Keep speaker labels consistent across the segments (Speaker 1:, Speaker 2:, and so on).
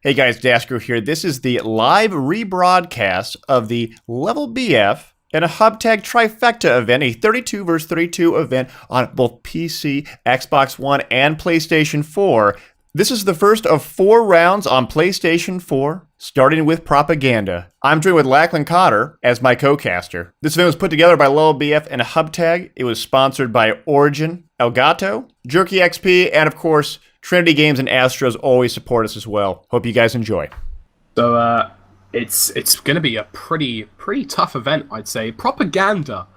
Speaker 1: Hey guys, Dasker here. This is the live rebroadcast of the Level BF and a Hub Tag Trifecta event, a 32 vs 32 event on both PC, Xbox One, and PlayStation 4. This is the first of 4 rounds on PlayStation 4, starting with Propaganda. I'm joined with Lachlan Cotter as my co-caster. This event was put together by Level BF and a Hub Tag. It was sponsored by Origin, Elgato, Jerky XP, and of course, Trinity Games and Astros always support us as well. Hope you guys enjoy.
Speaker 2: So it's going to be a pretty tough event, I'd say. Propaganda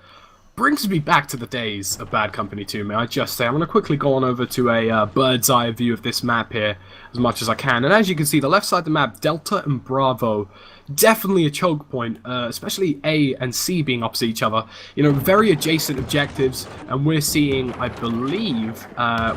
Speaker 2: brings me back to the days of Bad Company 2, may I just say. I'm going to quickly go on over to a bird's eye view of this map here as much as I can. And as you can see, the left side of the map, Delta and Bravo, definitely a choke point, especially A and C being opposite each other. You know, very adjacent objectives, and we're seeing, I believe,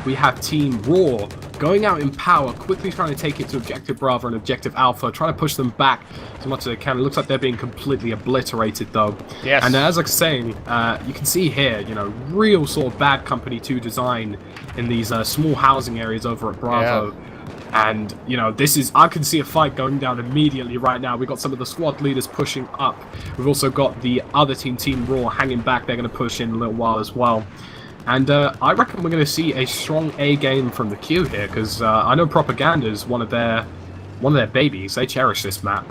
Speaker 2: we have Team Raw going out in power, quickly trying to take it to Objective Bravo and Objective Alpha, trying to push them back as much as they can. It looks like they're being completely obliterated, though.
Speaker 1: Yes.
Speaker 2: And as I was saying, you can see here, you know, real sort of Bad Company 2 design in these small housing areas over at Bravo. Yeah. And, you know, I can see a fight going down immediately right now. We've got some of the squad leaders pushing up. We've also got the other Team Raw, hanging back. They're going to push in a little while as well. And I reckon we're going to see a strong A game from the queue here, because I know Propaganda is one of their babies. They cherish this map.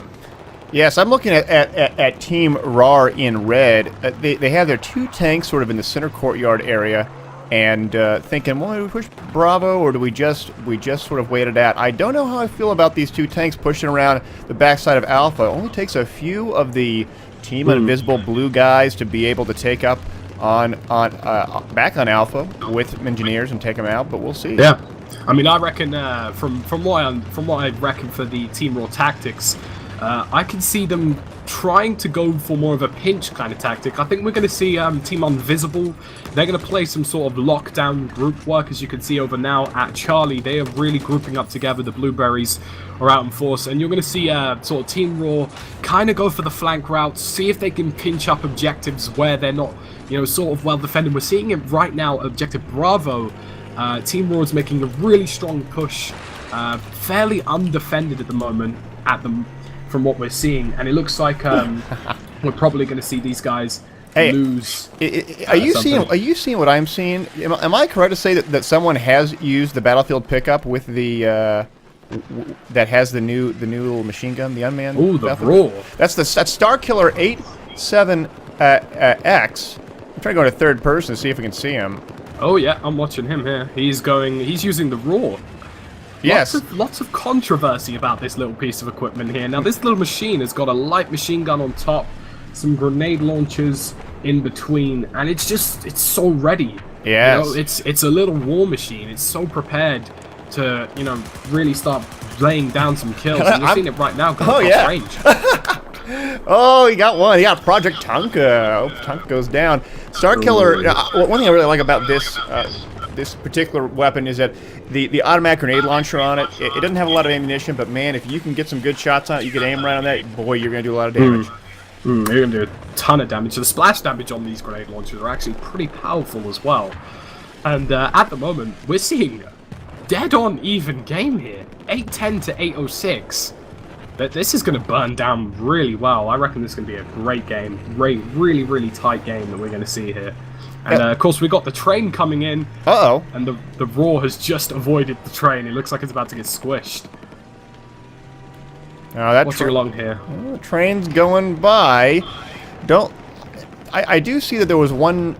Speaker 1: Yes, I'm looking at Team Raw in red. They have their 2 tanks sort of in the center courtyard area. And thinking, well, do we push Bravo or do we just sort of wait it out? I don't know how I feel about these 2 tanks pushing around the backside of Alpha. It only takes a few of the Team Invisible blue guys to be able to take up back on Alpha with engineers and take them out, but we'll see.
Speaker 2: Yeah, I mean, I reckon from what I reckon for the Team Raw tactics, I can see them trying to go for more of a pinch kind of tactic. I think we're going to see Team Invisible. They're going to play some sort of lockdown group work, as you can see over now at Charlie. They are really grouping up together. The Blueberries are out in force, and you're going to see sort of Team Raw kind of go for the flank route, see if they can pinch up objectives where they're not, you know, sort of well defended. We're seeing it right now. Objective Bravo. Team Raw is making a really strong push, fairly undefended at the moment from what we're seeing, and it looks like we're probably going to see these guys lose.
Speaker 1: Are you seeing what I'm seeing? Am I correct to say that someone has used the Battlefield pickup with the that has the new little machine gun, the unmanned?
Speaker 2: Ooh, the Raw.
Speaker 1: That's Starkiller 87X. I'm trying to go to third person to see if we can see him.
Speaker 2: Oh yeah, I'm watching him here. He's using the Raw.
Speaker 1: Yes.
Speaker 2: Lots of controversy about this little piece of equipment here. Now, this little machine has got a light machine gun on top, some grenade launchers in between, and it's so ready.
Speaker 1: Yes.
Speaker 2: You know, it's a little war machine. It's so prepared to, you know, really start laying down some kills. And you're seeing it right now going across range.
Speaker 1: Oh, he got one. He got Project Tonka. Oh, Tonka goes down. Starkiller. One thing I really like about this this particular weapon is that the automatic grenade launcher on it, it doesn't have a lot of ammunition, but man, if you can get some good shots on it, you can aim right on that, boy, you're going to do a lot of damage.
Speaker 2: You're going to do a ton of damage. So the splash damage on these grenade launchers are actually pretty powerful as well. And at the moment, we're seeing dead-on even game here. 810 to 806. But this is going to burn down really well. I reckon this is going to be a great game. Really tight game that we're going to see here. And of course, we got the train coming in.
Speaker 1: Uh-oh.
Speaker 2: And the Raw has just avoided the train. It looks like it's about to get squished. What's along here?
Speaker 1: Oh, train's going by. I do see that there was one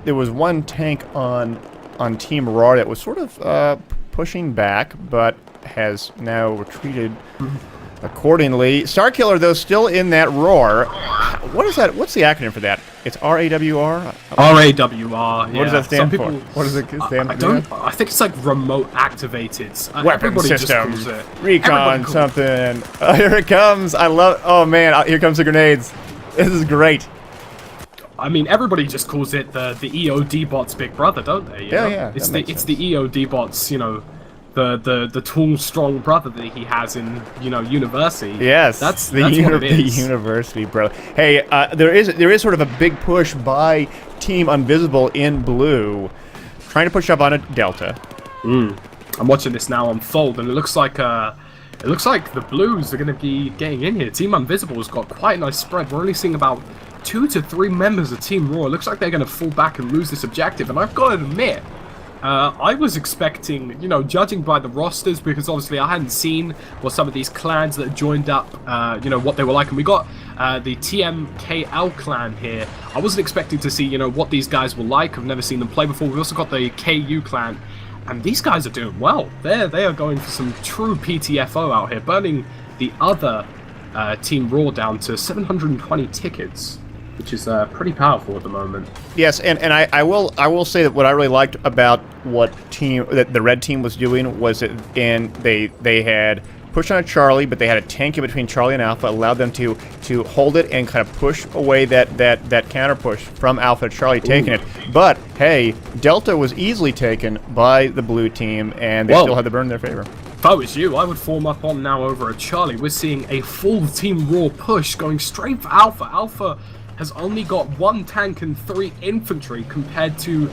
Speaker 1: tank on Team Raw that was sort of pushing back, but has now retreated accordingly. Starkiller, though, still in that roar. What is that? What's the acronym for that? It's RAWR?
Speaker 2: RAWR, yeah.
Speaker 1: What does that stand for? What does it stand for?
Speaker 2: I think it's like remote activated.
Speaker 1: Weapon systems. Recon something. Oh, here it comes. I love it. Oh, man. Here comes the grenades. This is great.
Speaker 2: I mean, everybody just calls it the EOD bot's big brother, don't they?
Speaker 1: Yeah.
Speaker 2: It's the EOD bot's, you know, the tall, strong brother that he has in, you know, university.
Speaker 1: Yes,
Speaker 2: that's
Speaker 1: the
Speaker 2: what it is.
Speaker 1: university, bro. Hey, there is sort of a big push by Team Invisible in blue, trying to push up on a Delta.
Speaker 2: I'm watching this now unfold, and it looks like It looks like the Blues are going to be getting in here. Team Invisible has got quite a nice spread. We're only seeing about 2 to 3 members of Team Raw. It looks like they're going to fall back and lose this objective. And I've got to admit, I was expecting, you know, judging by the rosters, because obviously I hadn't seen what some of these clans that joined up, you know, what they were like. And we got the TMKL clan here. I wasn't expecting to see, you know, what these guys were like. I've never seen them play before. We also got the KU clan. And these guys are doing well. They are going for some true PTFO out here, burning the other Team Raw down to 720 tickets, which is pretty powerful at the moment.
Speaker 1: Yes, and I will say that what I really liked about what the red team was doing was that they had pushed on a Charlie, but they had a tank in between Charlie and Alpha, allowed them to hold it and kind of push away that counter push from Alpha to Charlie, taking it. But hey, Delta was easily taken by the blue team, and they still had the burn in their favor.
Speaker 2: If I was you, I would form up on now over at Charlie. We're seeing a full Team Raw push going straight for Alpha. Alpha has only got 1 tank and 3 infantry compared to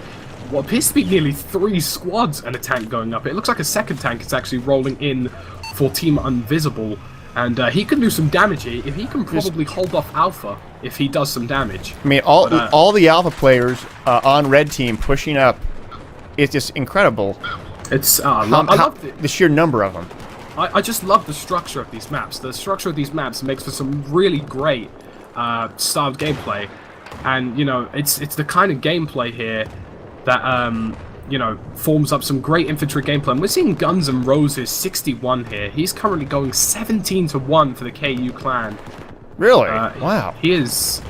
Speaker 2: what appears to be nearly 3 squads and a tank going up. It looks like a second tank is actually rolling in for Team Invisible, and he can do some damage here. If he can probably hold off Alpha if he does some damage.
Speaker 1: I mean, all the Alpha players on red team pushing up is just incredible.
Speaker 2: It's I love
Speaker 1: the sheer number of them.
Speaker 2: I just love the structure of these maps. The structure of these maps makes for some really great styled gameplay, and you know, it's the kind of gameplay here that you know, forms up some great infantry gameplay. And we're seeing Guns N' Roses 61 here. He's currently going 17-1 for the KU clan.
Speaker 1: Really? Wow.
Speaker 2: He is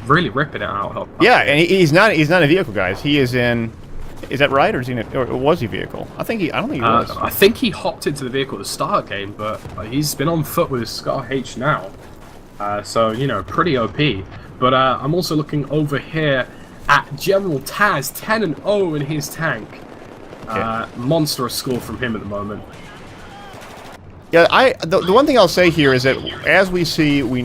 Speaker 2: really ripping it out.
Speaker 1: Yeah, and he's not a vehicle, guys. He is in. Is that right, or is he or was he vehical? I don't think he was.
Speaker 2: I think he hopped into the vehicle at the start of the game, but he's been on foot with Scar H now. So, you know, pretty OP. But I'm also looking over here at General Taz, 10-0 in his tank. Monstrous score from him at the moment.
Speaker 1: Yeah, the one thing I'll say here is that as we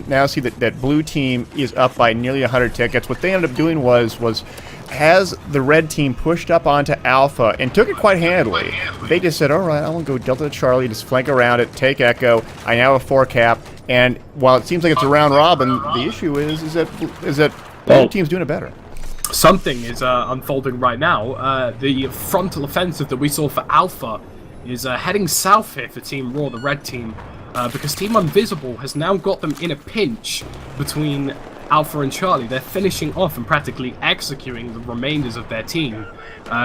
Speaker 1: now see that blue team is up by nearly 100 tickets. What they ended up doing was has the red team pushed up onto Alpha and took it quite handily. They just said, all right, I want to go Delta to Charlie, just flank around it, take Echo. I now have 4 cap, and while it seems like it's a round robin, the issue is that blue team's doing it better.
Speaker 2: Something is unfolding right now. The frontal offensive that we saw for Alpha is heading south here for Team Raw, the red team, because Team Invisible has now got them in a pinch between Alpha and Charlie. They're finishing off and practically executing the remainders of their team.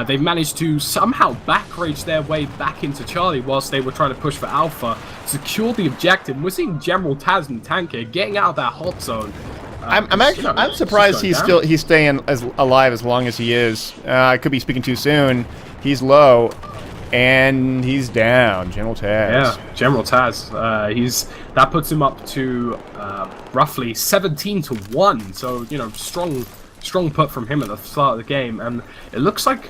Speaker 2: They've managed to somehow backrage their way back into Charlie whilst they were trying to push for Alpha, secure the objective. We're seeing General Taz and Tank here getting out of that hot zone.
Speaker 1: I'm surprised he's staying alive as long as he is. I could be speaking too soon. He's low, and he's down. General Taz.
Speaker 2: Yeah, General Taz. That puts him up to roughly 17-1. So you know, strong put from him at the start of the game, and it looks like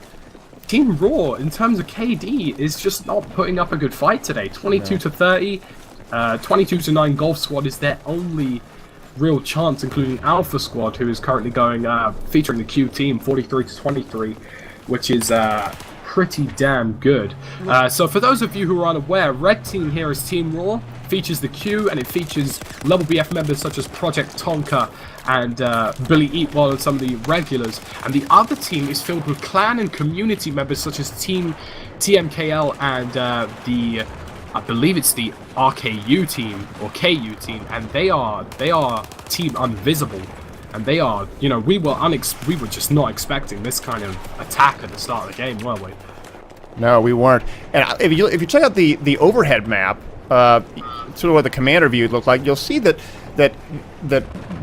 Speaker 2: Team Raw, in terms of KD, is just not putting up a good fight today. 22-30, 22-9. Golf Squad is their only real chance, including Alpha Squad, who is currently going featuring the Q team 43-23, which is pretty damn good. So for those of you who are unaware, red team here is Team Raw, features the Q, and it features level BF members such as Project Tonka and Billy Eatwell and some of the regulars, and the other team is filled with clan and community members such as Team TMKL and I believe it's the RKU team or KU team, and they are Team Invisible, and they are, you know, we were just not expecting this kind of attack at the start of the game, were we? No,
Speaker 1: we weren't. And if you check out the overhead map, sort of what the commander view looked like, you'll see that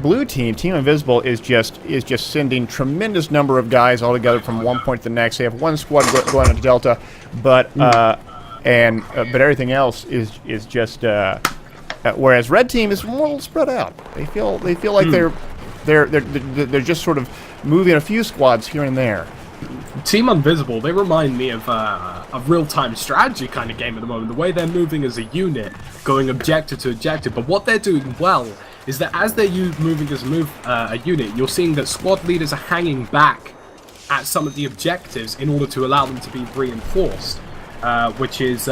Speaker 1: blue team, Team Invisible, is just sending tremendous number of guys all together from one point to the next. They have one squad going into Delta, but but everything else is just whereas red team is more spread out. They feel like they're just sort of moving a few squads here and there.
Speaker 2: Team Invisible, they remind me of a real-time strategy kind of game at the moment. The way they're moving as a unit, going objective to objective. But what they're doing well is that as they're moving as a unit, you're seeing that squad leaders are hanging back at some of the objectives in order to allow them to be reinforced. which is,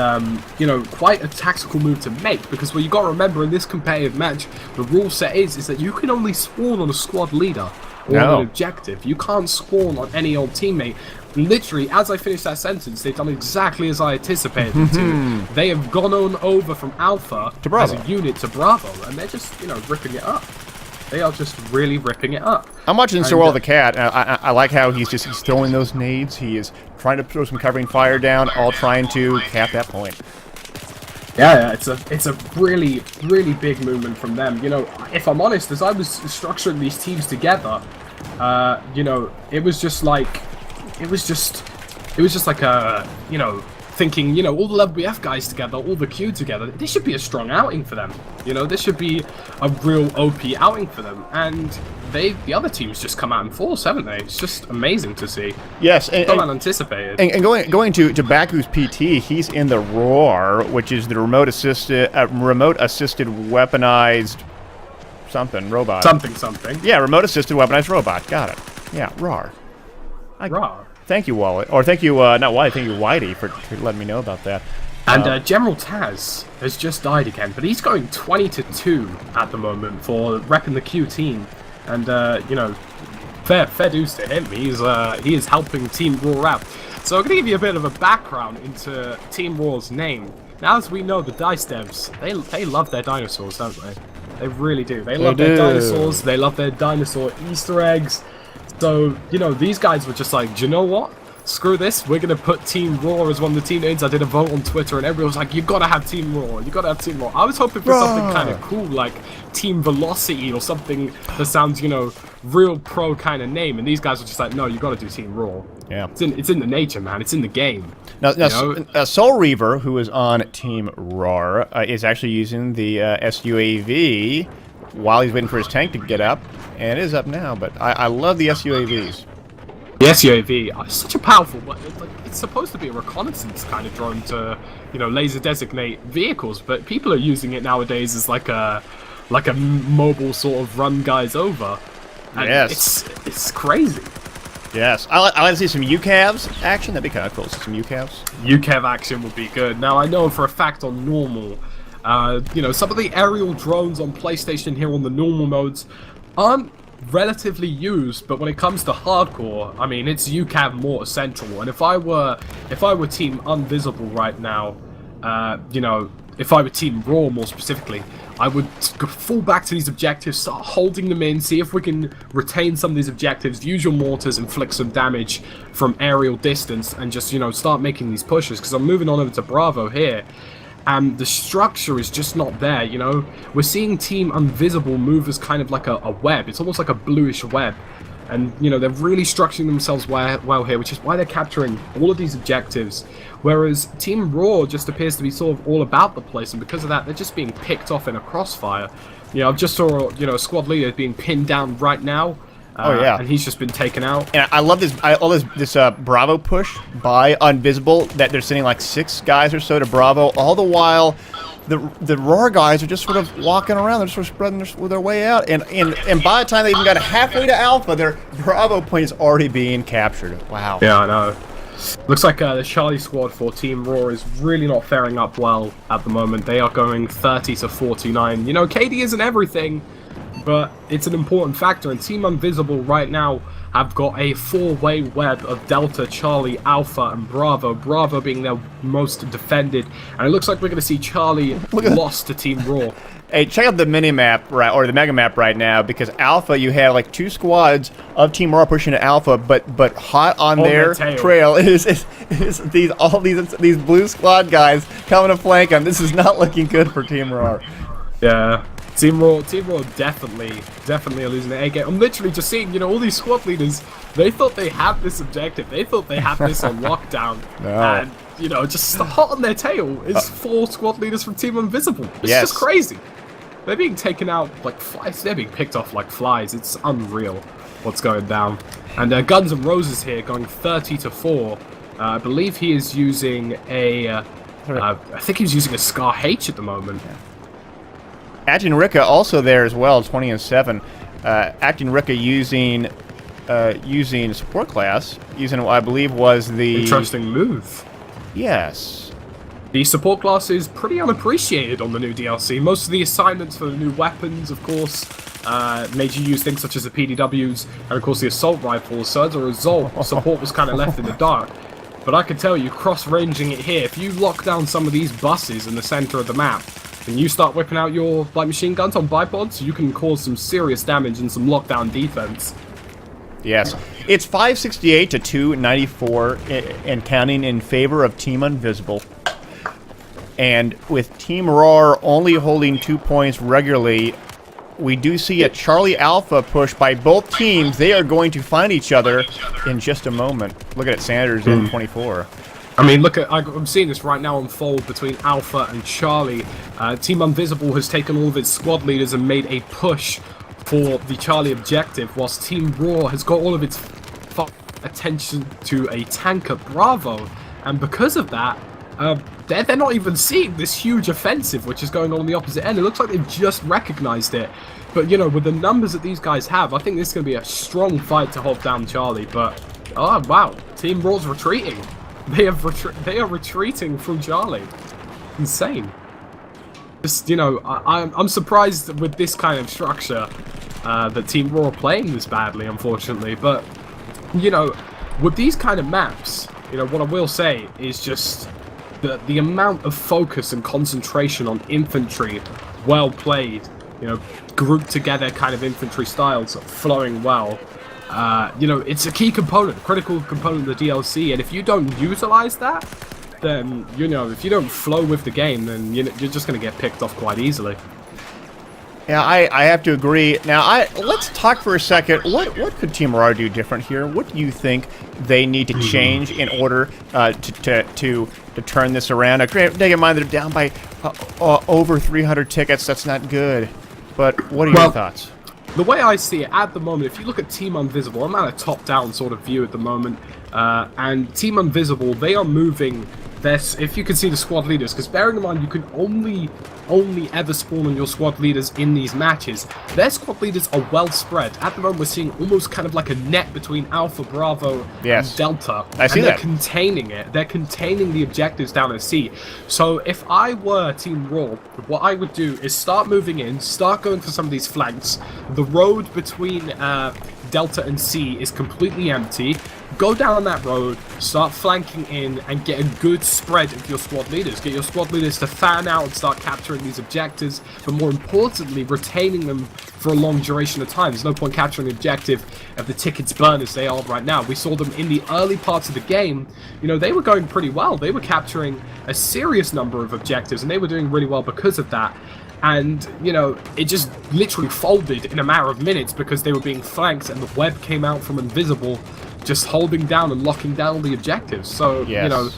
Speaker 2: you know, quite a tactical move to make, because what you got to remember in this competitive match, the rule set is that you can only spawn on a squad leader or on an objective. You can't spawn on any old teammate. Literally, as I finished that sentence, they've done exactly as I anticipated them to. They have gone on over from Alpha
Speaker 1: to Bravo
Speaker 2: as a unit to Bravo, and they're just, you know, ripping it up. They are just really ripping it up.
Speaker 1: I'm watching Sorrel the Cat. I like how he's throwing those nades. He is trying to throw some covering fire down, all trying to cap that point.
Speaker 2: Yeah, it's a really, really big movement from them. You know, if I'm honest, as I was structuring these teams together, you know, it was just like a, you know, thinking, you know, all the Level BF guys together, all the Q together, this should be a strong outing for them. You know, this should be a real OP outing for them. And the other teams just come out in force, haven't they? It's just amazing to see.
Speaker 1: Yes,
Speaker 2: and unanticipated.
Speaker 1: And going to Baku's PT, he's in the Roar, which is the remote assisted weaponized robot.
Speaker 2: Something.
Speaker 1: Yeah, remote assisted weaponized robot. Got it. Yeah, Roar.
Speaker 2: Roar.
Speaker 1: Thank you, Wally. Or thank you, not Wally, thank you, Whitey, for letting me know about that.
Speaker 2: And General Taz has just died again, but he's going 20-2 at the moment for repping the Q team. And, you know, fair dues to him. He is helping Team Raw out. So I'm going to give you a bit of a background into Team Raw's name. Now, as we know, the DICE devs, they love their dinosaurs, don't they? They really do. They love their dinosaurs. They love their dinosaur Easter eggs. So, you know, these guys were just like, do you know what? Screw this, we're going to put Team Raw as one of the team names. I did a vote on Twitter and everyone was like, you got to have Team Raw, you got to have Team Raw. I was hoping for something kind of cool, like Team Velocity or something that sounds, you know, real pro kind of name. And these guys were just like, no, you got to do Team Raw. Yeah. It's in the nature, man. It's in the game.
Speaker 1: Now Soul Reaver, who is on Team Raw, is actually using the SUAV while he's waiting for his tank to get up. And it is up now, but I love the SUAVs.
Speaker 2: The SUAV is such a powerful, it's supposed to be a reconnaissance kind of drone to, you know, laser designate vehicles, but people are using it nowadays as like a mobile sort of run guys over. And
Speaker 1: yes.
Speaker 2: It's crazy.
Speaker 1: Yes. I like to see some UCAVs action. That'd be kind of cool. Some UCAVs.
Speaker 2: UCAV action would be good. Now, I know for a fact on normal, you know, some of the aerial drones on PlayStation here on the normal modes aren't relatively used, but when it comes to hardcore, I mean, it's UCAV more essential. And if I were Team Invisible right now, you know, if I were Team Raw more specifically, I would fall back to these objectives, start holding them in, see if we can retain some of these objectives, use your mortars, inflict some damage from aerial distance, and just, you know, start making these pushes. Because I'm moving on over to Bravo here, and the structure is just not there, you know? We're seeing Team Invisible move as kind of like a web. It's almost like a bluish web. And, you know, they're really structuring themselves well here, which is why they're capturing all of these objectives. Whereas Team Raw just appears to be sort of all about the place, and because of that, they're just being picked off in a crossfire. You know, I've just saw, you know, a squad leader being pinned down right now. And he's just been taken out.
Speaker 1: And I love this. This Bravo push by Invisible. That they're sending like 6 guys or so to Bravo. All the while, the Roar guys are just sort of walking around. They're sort of spreading their way out. And by the time they even got halfway to Alpha, their Bravo point is already being captured. Wow.
Speaker 2: Yeah, I know. Looks like the Charlie squad for Team Raw is really not faring up well at the moment. They are going 30-49. You know, KD isn't everything, but it's an important factor, and Team Invisible right now have got a 4-way web of Delta, Charlie, Alpha, and Bravo. Bravo being their most defended, and it looks like we're going to see Charlie lost to Team Raw.
Speaker 1: Hey, check out the mini-map, right, or the mega-map right now, because Alpha, you have like 2 squads of Team Raw pushing to Alpha, but hot on their trail is all these blue squad guys coming to flank them. This is not looking good for Team Raw.
Speaker 2: Yeah. Team Raw definitely are losing their A game. I'm literally just seeing, you know, all these squad leaders, they thought they had this objective. They thought they had this on lockdown. No. And, you know, just hot on their tail is 4 squad leaders from Team Invisible. It's just crazy. They're being taken out like flies. They're being picked off like flies. It's unreal what's going down. And Guns N' Roses here going 30-4. I believe he is using I think he's using a Scar H at the moment.
Speaker 1: Acting Ricka also there as well, 20-7. Acting Ricka using support class, using what I believe was the
Speaker 2: interesting move.
Speaker 1: Yes.
Speaker 2: The support class is pretty unappreciated on the new DLC. Most of the assignments for the new weapons, of course, made you use things such as the PDWs and, of course, the assault rifles. So as a result, support was kind of left in the dark. But I can tell you, cross-ranging it here, if you lock down some of these buses in the center of the map, and you start whipping out your light machine guns on bipods, you can cause some serious damage and some lockdown defense.
Speaker 1: Yes. It's 568 to 294 and counting in favor of Team Invisible. And with Team Roar only holding 2 points regularly, we do see a Charlie Alpha push by both teams. They are going to find each other in just a moment. Look at it, Sanders in 24.
Speaker 2: I mean, look at, I'm seeing this right now unfold between Alpha and Charlie. Team Invisible has taken all of its squad leaders and made a push for the Charlie objective, whilst Team Roar has got all of its attention to a tanker Bravo. And because of that, they're not even seeing this huge offensive which is going on the opposite end. It looks like they've just recognized it. But, you know, with the numbers that these guys have, I think this is going to be a strong fight to hold down Charlie. But, oh, wow, Team Roar's retreating. They are retreating from Charlie. Insane. Just, you know, I'm surprised with this kind of structure that Team Roar are playing this badly, unfortunately. But, you know, with these kind of maps, you know, what I will say is just the amount of focus and concentration on infantry, well played, you know, grouped together kind of infantry styles flowing well. You know, it's a key component, critical component of the DLC, and if you don't utilize that, then, you know, if you don't flow with the game, then you're just going to get picked off quite easily.
Speaker 1: Yeah, I have to agree. Now, let's talk for a second. What could Team Roar do different here? What do you think they need to change in order to turn this around? Now, keep in mind they're down by over 300 tickets. That's not good. But what are your thoughts?
Speaker 2: The way I see it at the moment, if you look at Team Invisible, I'm at a top-down sort of view at the moment, and Team Invisible, they are moving this, if you can see the squad leaders, because bearing in mind you can only ever spawn on your squad leaders in these matches. Their squad leaders are well spread. At the moment we're seeing almost kind of like a net between Alpha, Bravo, and Delta.
Speaker 1: I see that.
Speaker 2: They're containing it. They're containing the objectives down at sea. So if I were Team Roar, what I would do is start moving in, start going for some of these flanks. The road between Delta and C is completely empty. Go down that road, start flanking in, and get a good spread of your squad leaders. Get your squad leaders to fan out and start capturing these objectives, but more importantly, retaining them for a long duration of time. There's no point capturing the objective if the tickets burn as they are right now. We saw them in the early parts of the game. You know, they were going pretty well. They were capturing a serious number of objectives, and they were doing really well because of that. And, you know, it just literally folded in a matter of minutes because they were being flanked and the web came out from Invisible, just holding down and locking down the objectives. So, you know,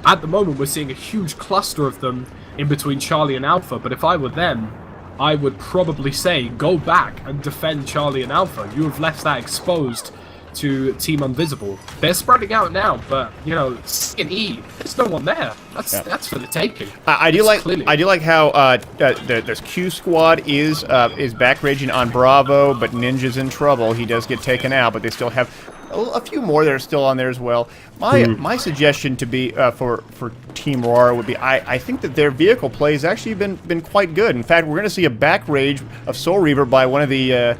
Speaker 2: at the moment we're seeing a huge cluster of them in between Charlie and Alpha, but if I were them, I would probably say go back and defend Charlie and Alpha. You have left that exposed to Team Invisible. They're spreading out now, but, you know, C and E, there's no one there. That's for the taking.
Speaker 1: I do like how there's Q Squad is back raging on Bravo, but Ninja's in trouble. He does get taken out, but they still have a few more that are still on there as well. My suggestion to be for Team Roar would be I think that their vehicle play has actually been quite good. In fact, we're going to see a back rage of Soul Reaver by one of the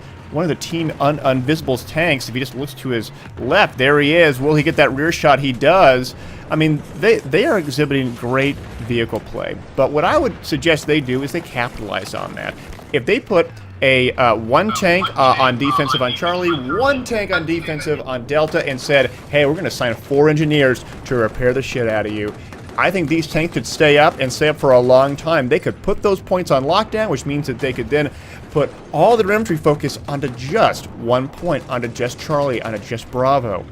Speaker 1: Team Invisible's tanks. If he just looks to his left, there he is. Will he get that rear shot? He does. I mean, they are exhibiting great vehicle play. But what I would suggest they do is they capitalize on that. If they put a one tank on defensive on Charlie, one tank on defensive on Delta, and said, hey, we're going to assign 4 engineers to repair the shit out of you, I think these tanks could stay up and stay up for a long time. They could put those points on lockdown, which means that they could then put all their infantry focus onto just one point, onto just Charlie, onto just Bravo,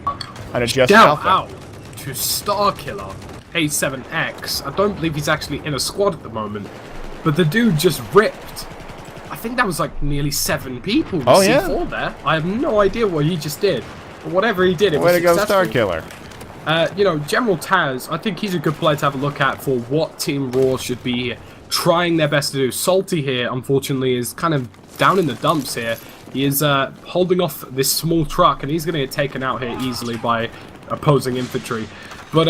Speaker 1: onto just Alpha.
Speaker 2: Out to Starkiller A7X. I don't believe he's actually in a squad at the moment, but the dude just ripped. I think that was like nearly 7 people with C4 there. I have no idea what he just did, but whatever he did, it was successful.
Speaker 1: Way to go, Starkiller.
Speaker 2: You know, General Taz, I think he's a good player to have a look at for what Team Roar should be trying their best to do. Salty here, unfortunately, is kind of down in the dumps here. He is holding off this small truck, and he's going to get taken out here easily by opposing infantry. But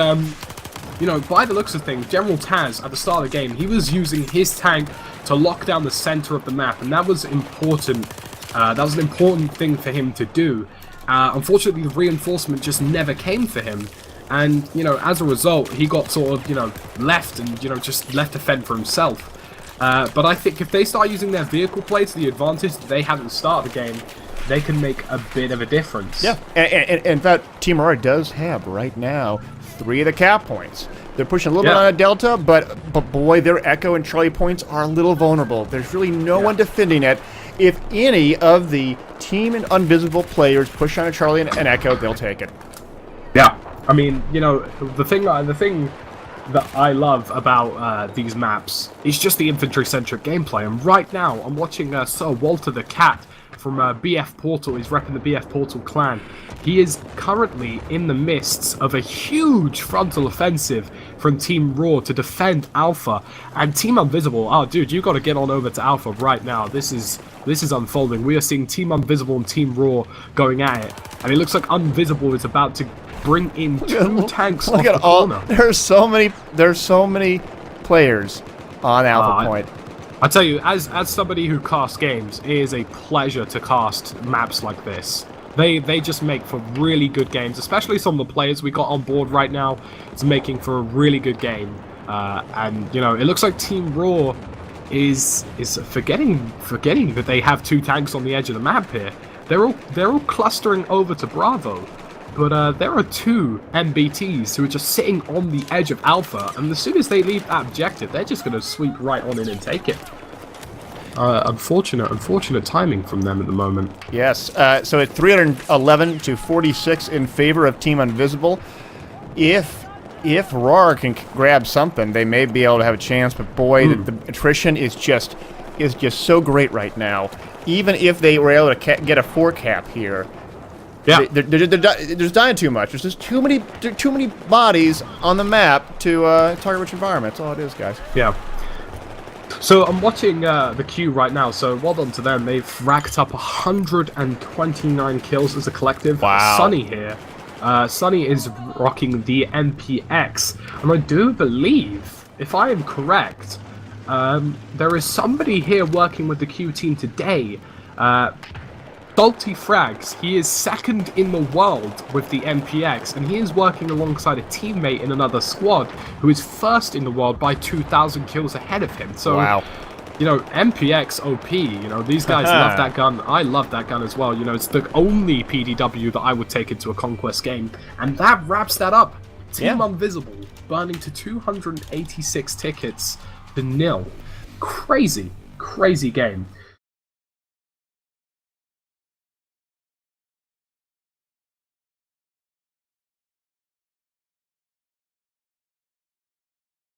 Speaker 2: you know, by the looks of things, General Taz, at the start of the game, he was using his tank to lock down the center of the map, and that was important. That was an important thing for him to do. Unfortunately, the reinforcement just never came for him. And, you know, as a result, he got sort of, you know, left and, you know, just left to fend for himself. But I think if they start using their vehicle play to the advantage that they have at the start of the game, they can make a bit of a difference.
Speaker 1: Yeah, and in fact, Team Aurora does have, right now, 3 of the cap points. They're pushing a little bit on a Delta, but boy, their Echo and Charlie points are a little vulnerable. There's really no one defending it. If any of the Team and Invisible players push on a Charlie and an Echo, they'll take it.
Speaker 2: Yeah, I mean, you know, the thing that I love about these maps is just the infantry-centric gameplay. And right now, I'm watching Sir Walter the Cat from BF Portal. He's repping the BF Portal clan. He is currently in the midst of a huge frontal offensive from Team Raw to defend Alpha. And Team Invisible, oh dude, you got to get on over to Alpha right now. This is unfolding. We are seeing Team Invisible and Team Raw going at it. And it looks like Invisible is about to bring in 2 tanks off the corner.
Speaker 1: There's so many players on Alpha Point.
Speaker 2: I tell you, as somebody who casts games, it is a pleasure to cast maps like this. They just make for really good games, especially some of the players we got on board right now. It's making for a really good game. And you know, it looks like Team Raw is forgetting that they have 2 tanks on the edge of the map here. They're all clustering over to Bravo. But there are 2 MBTs who are just sitting on the edge of Alpha, and as soon as they leave that objective, they're just going to sweep right on in and take it. Unfortunate timing from them at the moment.
Speaker 1: Yes, so it's 311 to 46 in favor of Team Invisible. If RAR can grab something, they may be able to have a chance, but boy, the attrition is just so great right now. Even if they were able to get a 4 cap here, yeah, they're just dying too much. There's just too many bodies on the map to target-rich environment. That's all it is, guys.
Speaker 2: Yeah. So I'm watching the queue right now. So well done to them. They've racked up 129 kills as a collective.
Speaker 1: Wow.
Speaker 2: Sunny here. Sunny is rocking the MPX, and I do believe, if I am correct, there is somebody here working with the Q team today. Salty Frags, he is 2nd in the world with the MPX, and he is working alongside a teammate in another squad who is 1st in the world by 2,000 kills ahead of him. So,
Speaker 1: wow.
Speaker 2: You know, MPX OP, you know, these guys love that gun. I love that gun as well. You know, it's the only PDW that I would take into a Conquest game, and that wraps that up. Team Invisible burning to 286 tickets to 0. Crazy game.